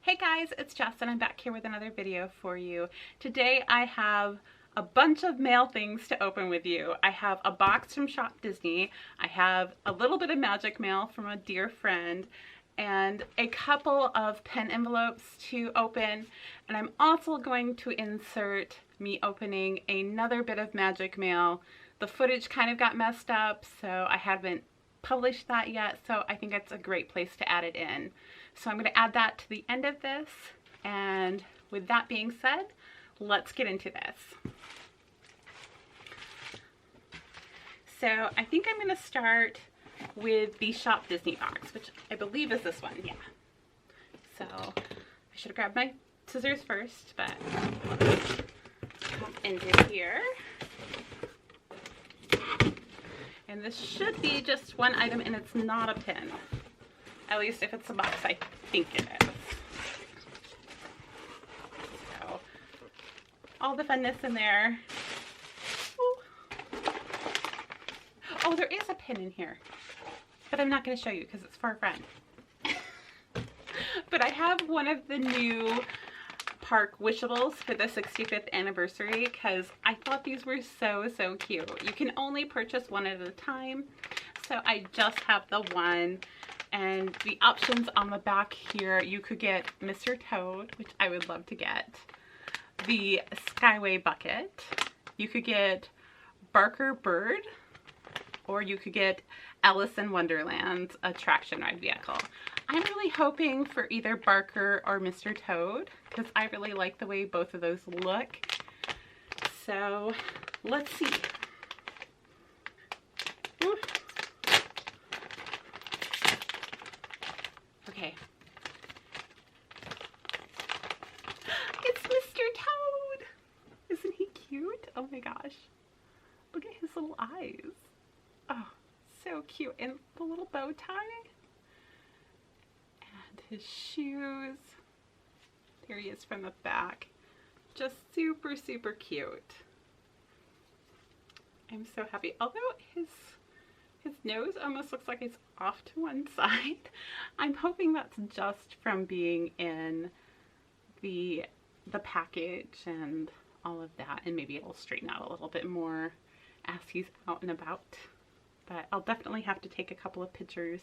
Hey guys, it's Jess and I'm back here with another video for you. Today I have a bunch of mail things to open with you. I have a box from Shop Dizney, I have a little bit of magic mail from a dear friend, and a couple of pen envelopes to open, and I'm also going to insert me opening another bit of magic mail. The footage kind of got messed up, so I haven't published that yet, so I think it's a great place to add it in. So I'm going to add that to the end of this, and with that being said, let's get into this. So I think I'm going to start with the Shop Dizney box, which I believe is this one, yeah. So I should have grabbed my scissors first, but let's pop into here. And this should be just one item, and it's not a pin. At least if it's a box, I think it is. So, all the funness in there. Ooh. Oh, there is a pin in here, but I'm not going to show you because it's for a friend. But I have one of the new Park Wishables for the 65th anniversary because I thought these were so cute. You can only purchase one at a time, so I just have the one. And the options on the back here, you could get Mr. Toad, which I would love to get, the Skyway Bucket, you could get Barker Bird, or you could get Alice in Wonderland's attraction ride vehicle. I'm really hoping for either Barker or Mr. Toad, because I really like the way both of those look. So, let's see. Ooh. Okay. It's Mr. Toad! Isn't he cute? Oh my gosh. Look at his little eyes. Oh, so cute. And the little bow tie. And his shoes. There he is from the back. Just super cute. I'm so happy. Although his nose almost looks like it's off to one side. I'm hoping that's just from being in the package and all of that, and maybe it'll straighten out a little bit more as he's out and about. But I'll definitely have to take a couple of pictures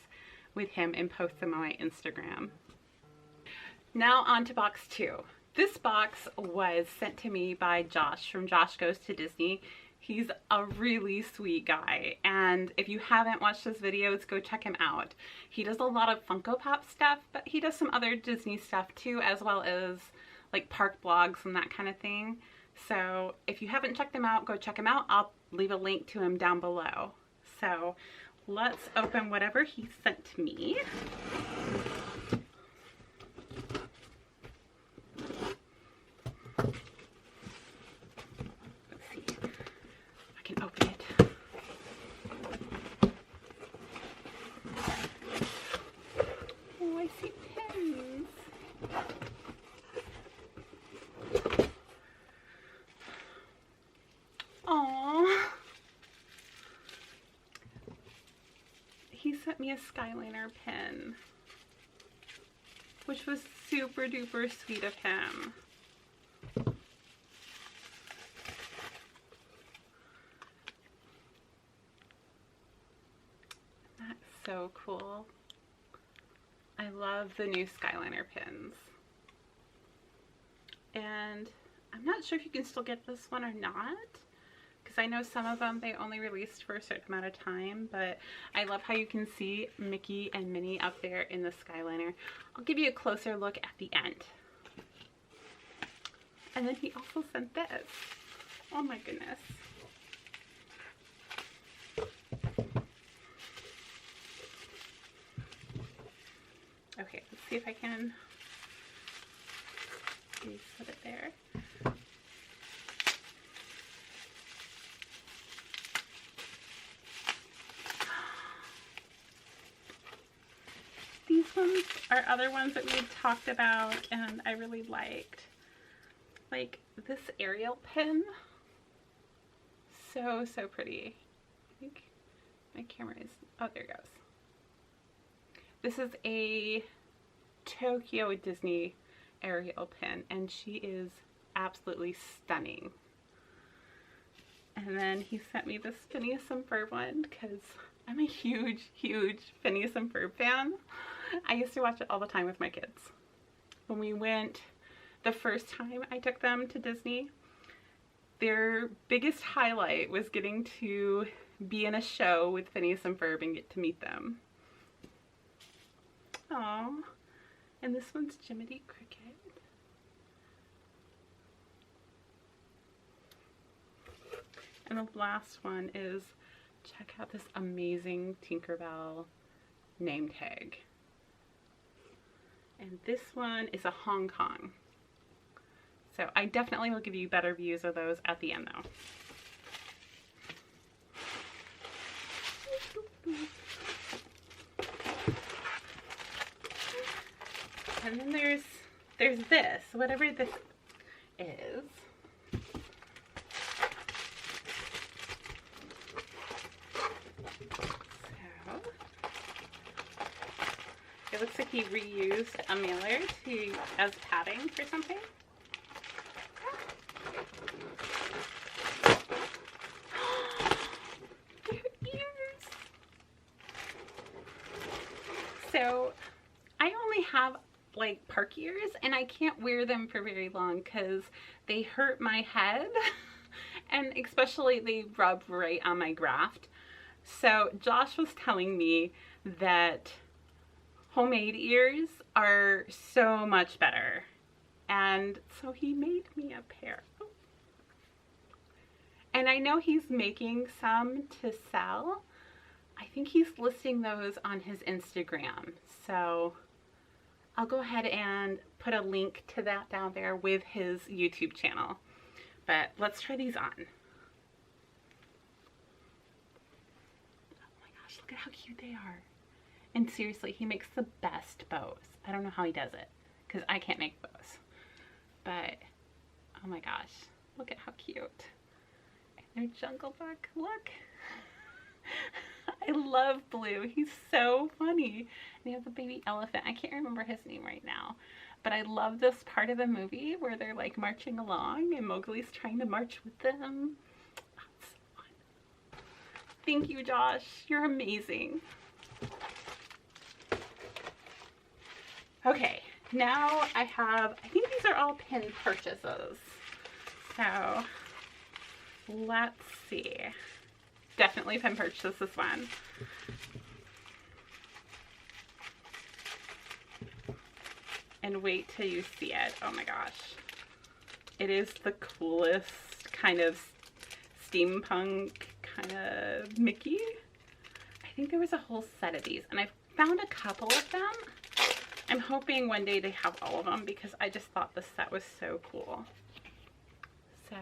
with him and post them on my Instagram. Now on to box 2. This box was sent to me by Josh from Josh Goes to Dizney. He's a really sweet guy, and if you haven't watched his videos, go check him out. He does a lot of Funko Pop stuff, but he does some other Disney stuff too, as well as like park blogs and that kind of thing. So if you haven't checked him out, go check him out. I'll leave a link to him down below. So let's open whatever he sent to me. Open it. Oh, I see pins. Aww. He sent me a Skyliner pin, which was super duper sweet of him. So cool. I love the new Skyliner pins. And I'm not sure if you can still get this one or not, because I know some of them they only released for a certain amount of time, but I love how you can see Mickey and Minnie up there in the Skyliner. I'll give you a closer look at the end. And then he also sent this. Oh my goodness. Okay, let's see if I can put it there. These ones are other ones that we had talked about and I really liked. Like this Ariel pin. So pretty. I think my camera is, oh there it goes. This is a Tokyo Disney Ariel pin, and she is absolutely stunning. And then he sent me this Phineas and Ferb one because I'm a huge, huge Phineas and Ferb fan. I used to watch it all the time with my kids. When we went the first time I took them to Disney, their biggest highlight was getting to be in a show with Phineas and Ferb and get to meet them. Aww. And this one's Jiminy Cricket. And the last one is, check out this amazing Tinkerbell name tag. And this one is a Hong Kong. So I definitely will give you better views of those at the end though. And then there's this, whatever this is. So it looks like he reused a mailer as padding for something. So I only have like park ears and I can't wear them for very long because they hurt my head and especially they rub right on my graft. So Josh was telling me that homemade ears are so much better, and so he made me a pair. And I know he's making some to sell. I think he's listing those on his Instagram. So I'll go ahead and put a link to that down there with his YouTube channel. But let's try these on. Oh my gosh, look at how cute they are. And seriously, he makes the best bows. I don't know how he does it because I can't make bows. But oh my gosh, look at how cute. And they're Jungle Book, look. I love Blue. He's so funny. And he has a baby elephant. I can't remember his name right now. But I love this part of the movie where they're like marching along and Mowgli's trying to march with them. Oh, it's so fun. Thank you, Josh. You're amazing. Okay, now I think these are all pin purchases. So let's see. Definitely pin purchase this one. And wait till you see it. Oh my gosh. It is the coolest kind of steampunk kind of Mickey. I think there was a whole set of these and I found a couple of them. I'm hoping one day they have all of them because I just thought the set was so cool. So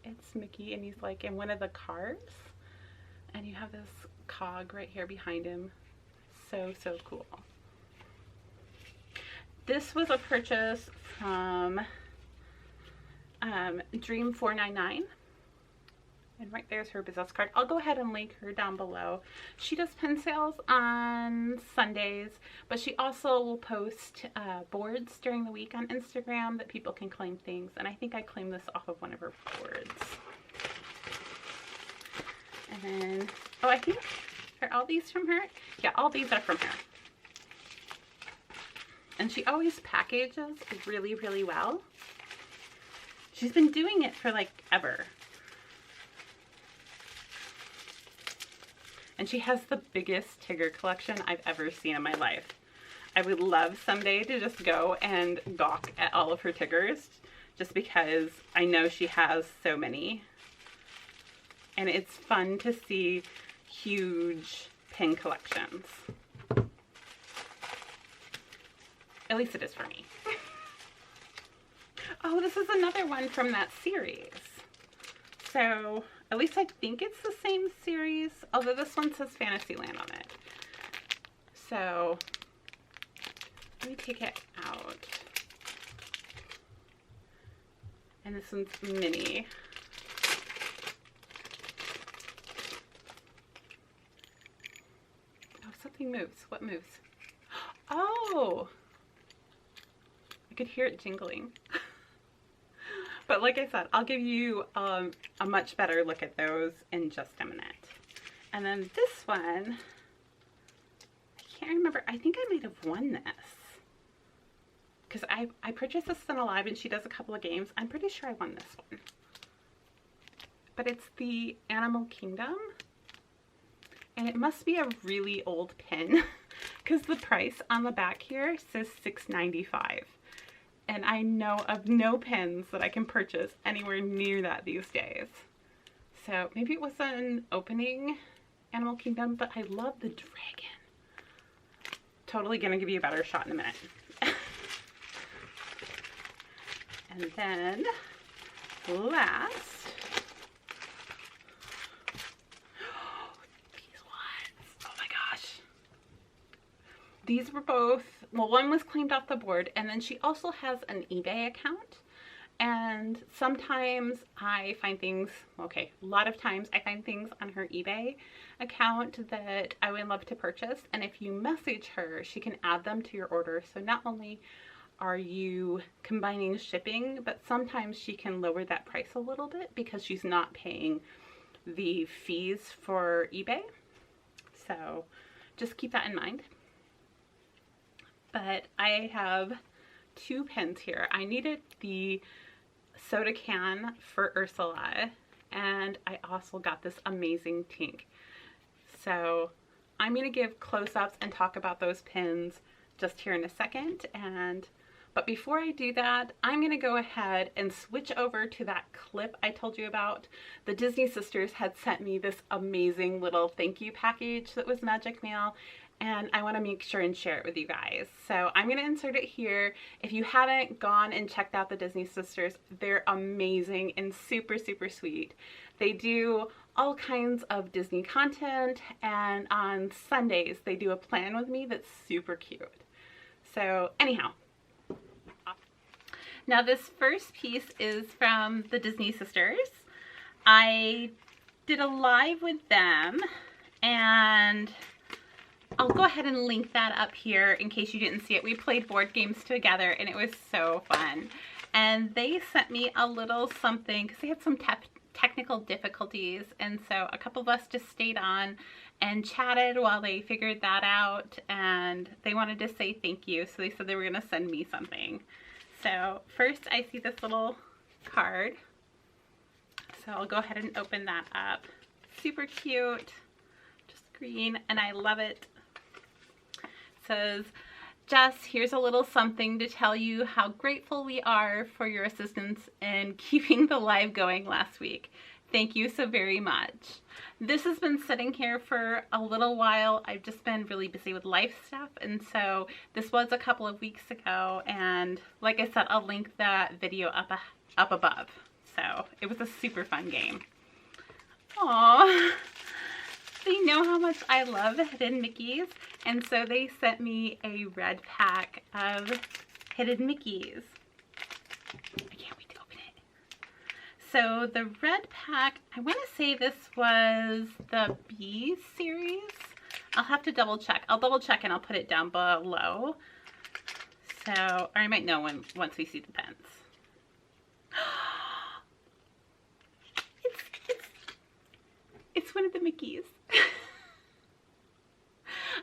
it's Mickey and he's like in one of the cars. And you have this cog right here behind him. So, so cool. This was a purchase from Dream 499. And right there's her business card. I'll go ahead and link her down below. She does pin sales on Sundays, but she also will post boards during the week on Instagram that people can claim things. And I think I claimed this off of one of her boards. And then, oh, I think, are all these from her? Yeah, all these are from her. And she always packages really, really well. She's been doing it for like ever. And she has the biggest Tigger collection I've ever seen in my life. I would love someday to just go and gawk at all of her Tiggers just because I know she has so many. And it's fun to see huge pin collections. At least it is for me. Oh, this is another one from that series. So, at least I think it's the same series, although this one says Fantasyland on it. So, let me take it out. And this one's mini. Oh, something moves. What moves? Oh! I could hear it jingling. But like I said, I'll give you a much better look at those in just a minute. And then this one, I can't remember. I think I might have won this. Because I purchased this in a live and she does a couple of games. I'm pretty sure I won this one. But it's the Animal Kingdom. And it must be a really old pin. Because the price on the back here says $6.95. And I know of no pins that I can purchase anywhere near that these days. So maybe it was an opening Animal Kingdom, but I love the dragon. Totally gonna give you a better shot in a minute. And then last, these ones, oh my gosh. These were both, well, one was claimed off the board, and then she also has an eBay account. And sometimes I find things, okay, a lot of times I find things on her eBay account that I would love to purchase. And if you message her, she can add them to your order. So not only are you combining shipping, but sometimes she can lower that price a little bit because she's not paying the fees for eBay. So just keep that in mind. But I have two pins here. I needed the soda can for Ursula, and I also got this amazing Tink. So I'm going to give close-ups and talk about those pins just here in a second. But before I do that, I'm going to go ahead and switch over to that clip I told you about. The Dizney sisters had sent me this amazing little thank you package that was magic mail, and I want to make sure and share it with you guys. So I'm going to insert it here. If you haven't gone and checked out the Dizney sisters, they're amazing and super, super sweet. They do all kinds of Disney content, and on Sundays they do a plan with me that's super cute. So anyhow, now this first piece is from the Dizney sisters. I did a live with them, and I'll go ahead and link that up here in case you didn't see it. We played board games together and it was so fun. And they sent me a little something because they had some technical difficulties, and so a couple of us just stayed on and chatted while they figured that out, and they wanted to say thank you, so they said they were going to send me something. So first I see this little card, so I'll go ahead and open that up. Super cute, just green, and I love it. It says, Jess, here's a little something to tell you how grateful we are for your assistance in keeping the live going last week. Thank you so very much. This has been sitting here for a little while. I've just been really busy with life stuff, and so this was a couple of weeks ago, and like I said, I'll link that video up above. So it was a super fun game. Aww. They know how much I love Hidden Mickeys, and so they sent me a red pack of Hidden Mickeys. I can't wait to open it. So the red pack, I want to say this was the B series. I'll have to double check. I'll double check and I'll put it down below. So, or I might know once we see the pens. It's one of the Mickeys.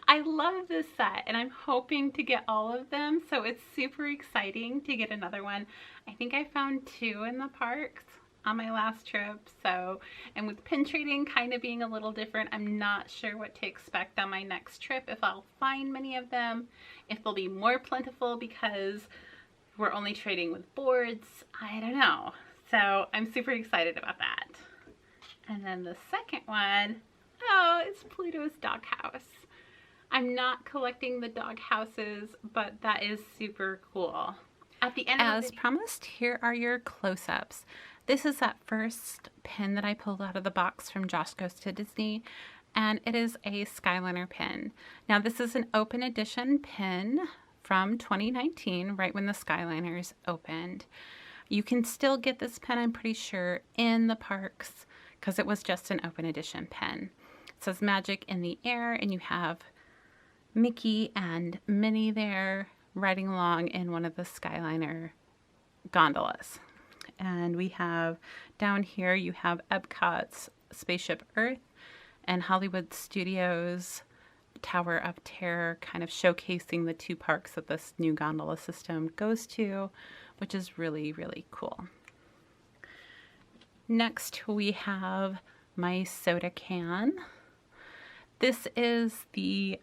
I love this set, and I'm hoping to get all of them, so it's super exciting to get another one. I think I found two in the parks on my last trip, so, and with pin trading kind of being a little different, I'm not sure what to expect on my next trip, if I'll find many of them, if they'll be more plentiful because we're only trading with boards. I don't know. So I'm super excited about that. And then the second one, oh, it's Pluto's doghouse. I'm not collecting the dog houses, but that is super cool. At the end of the video, as promised, here are your close-ups. This is that first pin that I pulled out of the box from Josh Goes to Disney, and it is a Skyliner pin. Now this is an open edition pin from 2019, right when the Skyliners opened. You can still get this pin, I'm pretty sure, in the parks because it was just an open edition pin. It says Magic in the Air, and you have Mickey and Minnie there, riding along in one of the Skyliner gondolas. And we have down here, you have Epcot's Spaceship Earth and Hollywood Studios Tower of Terror, kind of showcasing the two parks that this new gondola system goes to, which is really, really cool. Next, we have my soda can. This is the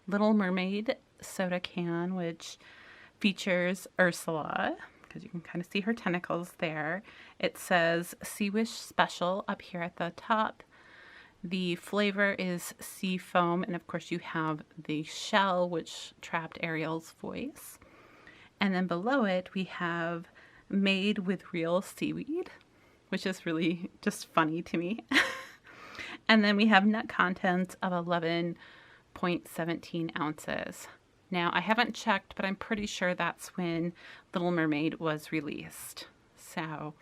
Little Mermaid soda can, which features Ursula, because you can kind of see her tentacles there. It says Sea Wish Special up here at the top. The flavor is sea foam, and of course you have the shell, which trapped Ariel's voice. And then below it, we have made with real seaweed, which is really just funny to me. And then we have net contents of 11.17 ounces. Now, I haven't checked, but I'm pretty sure that's when Little Mermaid was released. So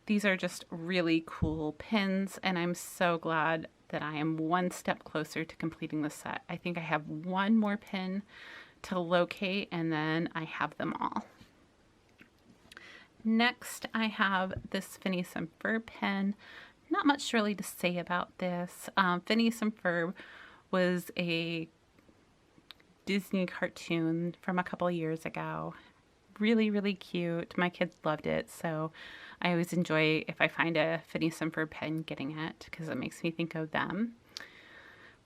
these are just really cool pins, and I'm so glad that I am one step closer to completing the set. I think I have one more pin to locate, and then I have them all. Next, I have this Phineas and Ferb pin. Not much really to say about this. Phineas and Ferb was a Disney cartoon from a couple of years ago. Really, really cute. My kids loved it, so I always enjoy, if I find a Phineas and Ferb pen, getting it, because it makes me think of them.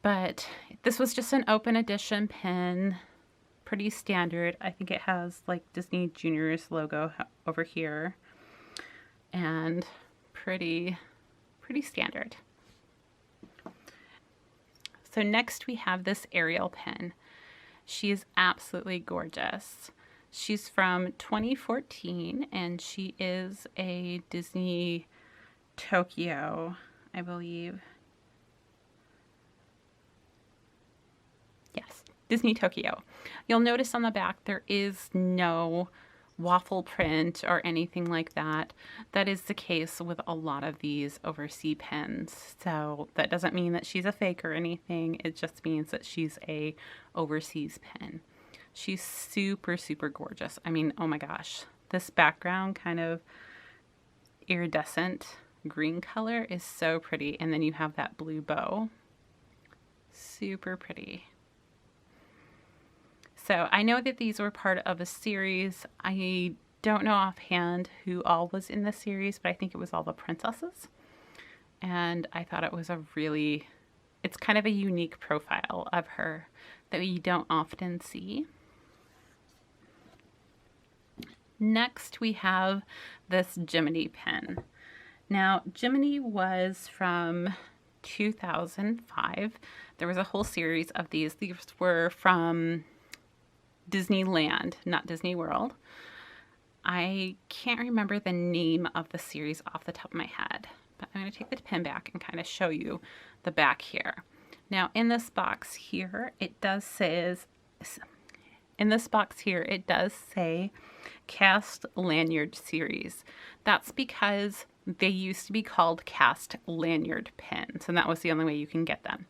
But this was just an open edition pen, pretty standard. I think it has like Disney Junior's logo over here, and pretty standard. So next we have this Ariel pen. She is absolutely gorgeous. She's from 2014, and she is a Disney Tokyo, I believe. Yes, Disney Tokyo. You'll notice on the back there is no waffle print or anything like that. That is the case with a lot of these overseas pens. So that doesn't mean that she's a fake or anything. It just means that she's a overseas pen. She's super, super gorgeous. I mean, oh my gosh. This background kind of iridescent green color is so pretty. And then you have that blue bow. Super pretty. So I know that these were part of a series. I don't know offhand who all was in the series, but I think it was all the princesses. And I thought it was it's kind of a unique profile of her that we don't often see. Next, we have this Jiminy pen. Now, Jiminy was from 2005. There was a whole series of these. These were from Disneyland, not Disney World. I can't remember the name of the series off the top of my head, but I'm going to take the pin back and kind of show you the back here. Now, in this box here, it does say Cast Lanyard Series. That's because they used to be called Cast Lanyard pins, and that was the only way you can get them.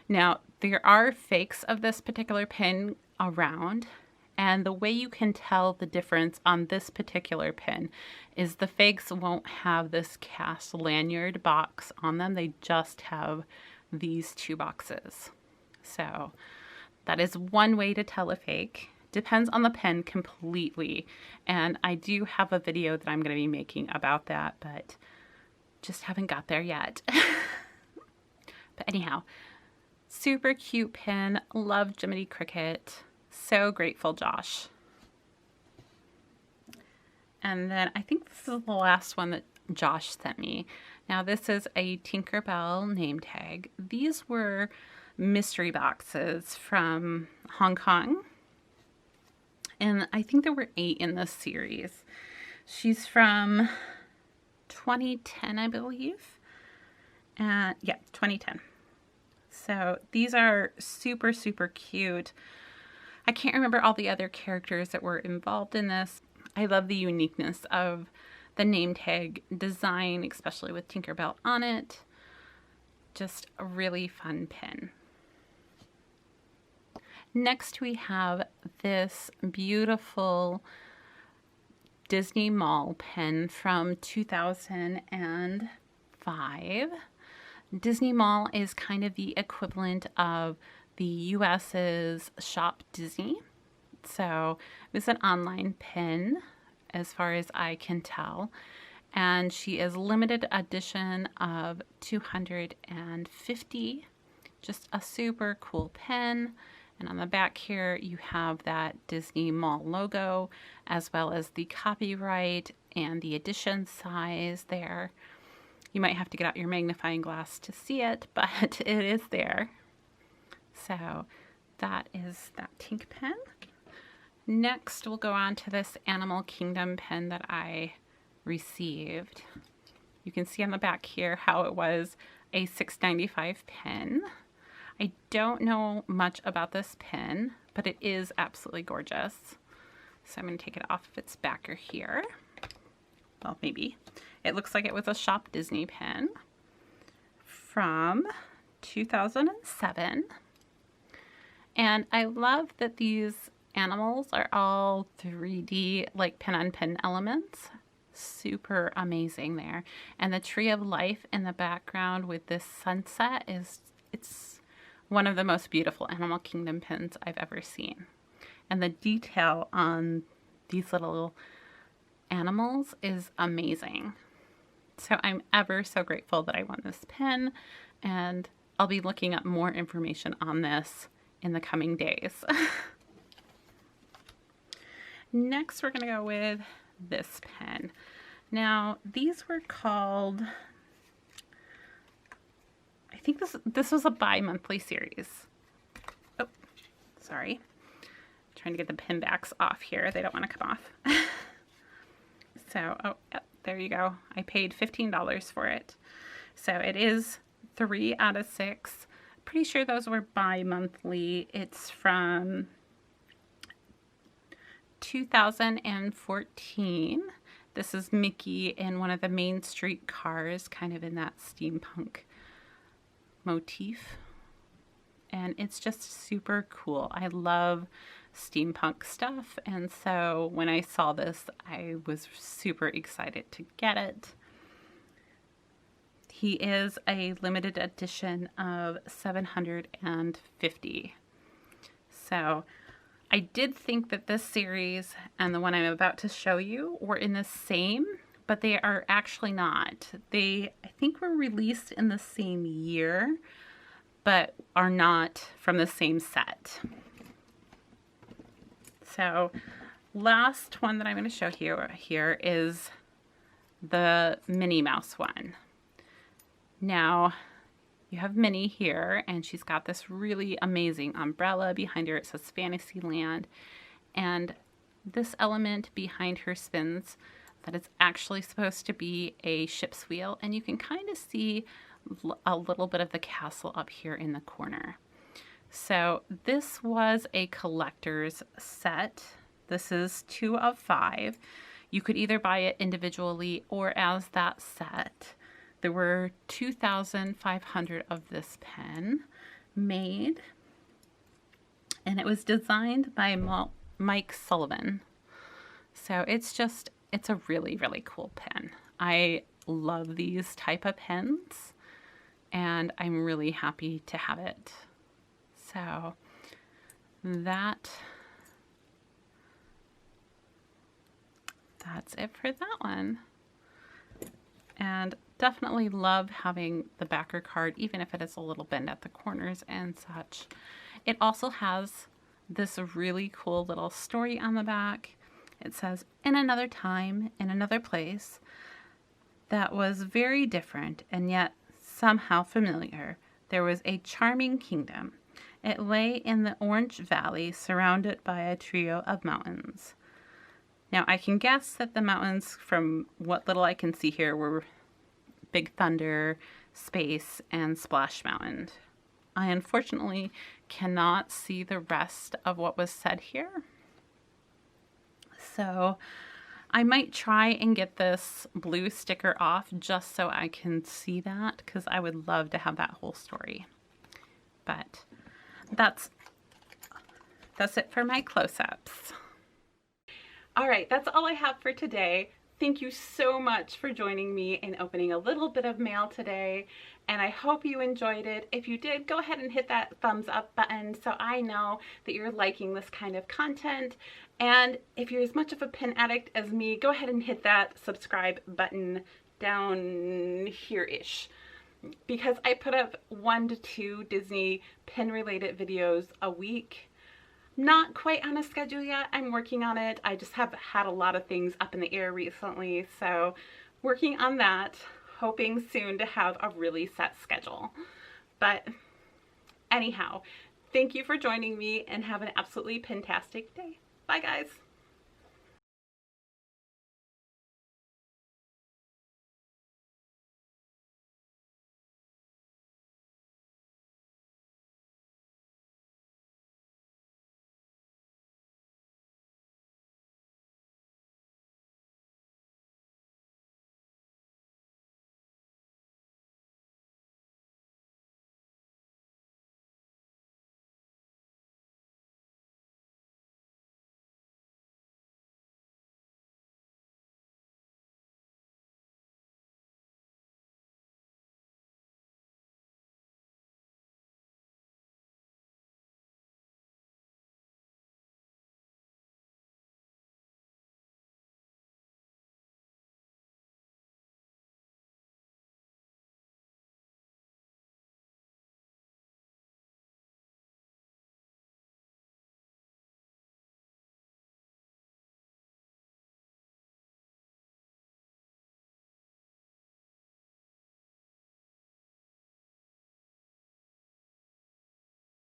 Now, there are fakes of this particular pin around, and the way you can tell the difference on this particular pin is the fakes won't have this cast lanyard box on them. They just have these two boxes. So that is one way to tell a fake. Depends on the pen completely, and I do have a video that I'm going to be making about that, but just haven't got there yet. But anyhow, super cute pen. Love Jiminy Cricket. So grateful, Josh. And then I think this is the last one that Josh sent me. Now this is a Tinkerbell name tag. These were mystery boxes from Hong Kong. And I think there were 8 in this series. She's from 2010, I believe. Yeah, 2010. So these are super, super cute. I can't remember all the other characters that were involved in this. I love the uniqueness of the name tag design, especially with Tinkerbell on it. Just a really fun pin. Next we have this beautiful Disney Mall pen from 2005. Disney Mall is kind of the equivalent of the US's Shop Disney. So it was an online pen as far as I can tell. And she is limited edition of 250. Just a super cool pen. And on the back here, you have that Disney Mall logo, as well as the copyright and the edition size there. You might have to get out your magnifying glass to see it, but it is there. So that is that Tink pen. Next, we'll go on to this Animal Kingdom pen that I received. You can see on the back here how it was a $6.95 pen. I don't know much about this pen, but it is absolutely gorgeous. So I'm going to take it off of its backer here. Well, maybe. It looks like it was a Shop Disney pen from 2007. And I love that these animals are all 3D, like pen-on-pen elements. Super amazing there. And the Tree of Life in the background with this sunset it's one of the most beautiful Animal Kingdom pens I've ever seen. And the detail on these little animals is amazing. So I'm ever so grateful that I won this pen, and I'll be looking up more information on this in the coming days. Next, we're going to go with this pen. Now, these were called, I think this was a bi-monthly series. Oh, sorry. I'm trying to get the pin backs off here. They don't want to come off. So, oh, yep, there you go. I paid $15 for it. So it is 3 out of 6. Pretty sure those were bi-monthly. It's from 2014. This is Mickey in one of the Main Street cars, kind of in that steampunk motif. And it's just super cool. I love steampunk stuff, and so when I saw this, I was super excited to get it. He is a limited edition of 750. So I did think that this series and the one I'm about to show you were in the same, but they are actually not. They, I think, were released in the same year, but are not from the same set. So last one that I'm going to show you here is the Minnie Mouse one. Now, you have Minnie here, and she's got this really amazing umbrella. Behind her it says Fantasyland, and this element behind her spins that it's actually supposed to be a ship's wheel, and you can kind of see a little bit of the castle up here in the corner. So this was a collector's set. This is 2 of 5. You could either buy it individually or as that set. There were 2,500 of this pen made, and it was designed by Mike Sullivan. So it's a really, really cool pen. I love these type of pens, and I'm really happy to have it. So that's it for that one. And definitely love having the backer card, even if it is a little bent at the corners and such. It also has this really cool little story on the back. It says, "In another time, in another place, that was very different and yet somehow familiar, there was a charming kingdom. It lay in the Orange Valley, surrounded by a trio of mountains." Now, I can guess that the mountains, from what little I can see here, were Big Thunder, Space, and Splash Mountain. I unfortunately cannot see the rest of what was said here. So I might try and get this blue sticker off just so I can see that, because I would love to have that whole story. But that's That's it for my close-ups. All right, that's all I have for today. Thank you so much for joining me in opening a little bit of mail today, and I hope you enjoyed it. If you did, go ahead and hit that thumbs up button so I know that you're liking this kind of content. And if you're as much of a pin addict as me, go ahead and hit that subscribe button down here-ish, because I put up 1 to 2 Disney pin related videos a week. Not quite on a schedule yet. I'm working on it. I just have had a lot of things up in the air recently, so working on that, hoping soon to have a really set schedule. But anyhow, thank you for joining me and have an absolutely pintastic day. Bye guys.